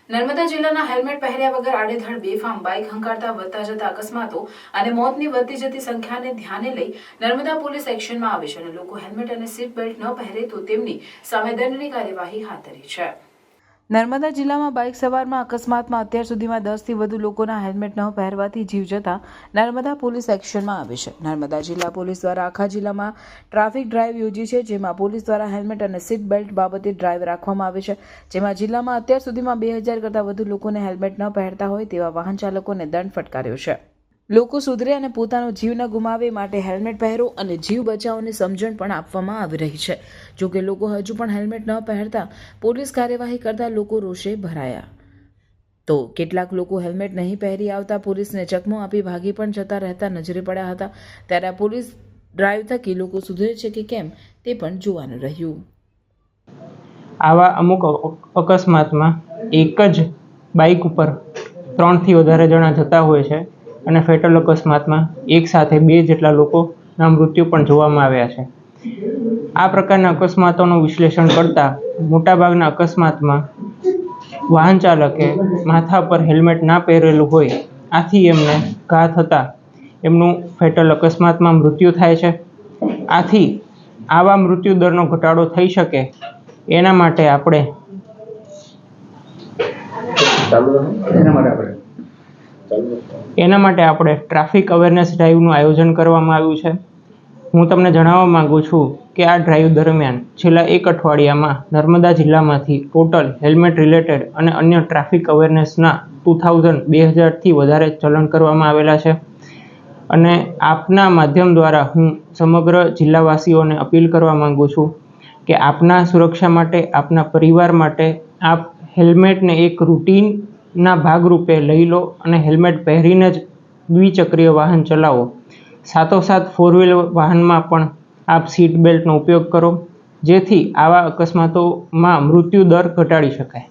નર્મદા જિલ્લાના હેલ્મેટ પહેર્યા વગર આડેધડ બેફામ બાઇક હંકારતા વધતા જતા અકસ્માતો અને મોતની વધતી જતી સંખ્યાને ધ્યાને લઈ નર્મદા પોલીસ એક્શનમાં આવી છે અને લોકો હેલ્મેટ અને સીટ બેલ્ટ ન પહેરે તો તેમની સામે દંડની કાર્યવાહી હાથ ધરી છે। નર્મદા જિલ્લામાં બાઇક સવારમાં અકસ્માતમાં અત્યાર સુધીમાં 10થી વધુ લોકોના હેલ્મેટ ન પહેરવાથી જીવ જતા નર્મદા પોલીસ એક્શનમાં આવી છે। નર્મદા જિલ્લા પોલીસ દ્વારા આખા જિલ્લામાં ટ્રાફિક ડ્રાઈવ યોજી છે, જેમાં પોલીસ દ્વારા હેલ્મેટ અને સીટ બેલ્ટ બાબતે ડ્રાઈવ રાખવામાં આવે છે, જેમાં જિલ્લામાં અત્યાર સુધીમાં 2000 કરતાં વધુ લોકોને હેલ્મેટ ન પહેરતા હોય તેવા વાહન ચાલકોને દંડ ફટકાર્યો છે। લોકો સુધરે અને પોતાનો જીવ ન ગુમાવે માટે હેલ્મેટ પહેરો અને જીવ બચાવોની સમજણ પણ આપવામાં આવી રહી છે। જો કે લોકો હજુ પણ હેલ્મેટ ન પહેરતા પોલીસ કાર્યવાહી કરતા લોકો રોષે ભરાયા, તો કેટલાક લોકો હેલ્મેટ નહીં પહેરી આવતા પોલીસને ચકમો આપી ભાગી પણ જતા રહેતા નજરે પડ્યા હતા। ત્યારે આ પોલીસ ડ્રાઈવ થકી લોકો સુધરે છે કે કેમ તે પણ જોવાનું રહ્યું। આવા અમુક અકસ્માતમાં એક જ બાઇક ઉપર 3થી વધારે જણા જતા હોય છે અને ફેટલ અકસ્માતમાં એક સાથે 2 જેટલા લોકોના મૃત્યુ પણ જોવામાં આવ્યા છે। આ પ્રકારના અકસ્માતોનું વિશ્લેષણ કરતા મોટાભાગના અકસ્માતમાં વાહન ચાલકે માથા પર હેલ્મેટ ના પહેરેલું હોય, આથી એમને ઘા થતાં એમનું ફેટલ અકસ્માતમાં મૃત્યુ થાય છે। આથી આવા મૃત્યુ દરનો ઘટાડો થઈ શકે એના માટે આપણે ટ્રાફિક અવેરનેસ ડ્રાઈવનું આયોજન કરવામાં આવ્યું છે। હું તમને જણાવવા માંગુ છું કે આ ડ્રાઈવ દરમિયાન છેલ્લા 1 અઠવાડિયામાં નર્મદા જિલ્લામાંથી ટોટલ હેલ્મેટ રિલેટેડ અને અન્ય ટ્રાફિક અવેરનેસના 2000થી વધારે ચલણ કરવામાં આવેલા છે અને આપના માધ્યમ દ્વારા હું સમગ્ર જિલ્લાવાસીઓને અપીલ કરવા માંગુ છું કે આપના સુરક્ષા માટે, આપના પરિવાર માટે આપ હેલ્મેટને એક રૂટીનના ભાગરૂપે લઈ લો અને હેલ્મેટ પહેરીને જ દ્વિચક્રીય વાહન ચલાવો। સાથોસાથ 4 વ્હીલ વાહનમાં પણ આપ સીટ બેલ્ટનો ઉપયોગ કરો, જેથી આવા અકસ્માતોમાં મૃત્યુ દર ઘટાડી શકાય।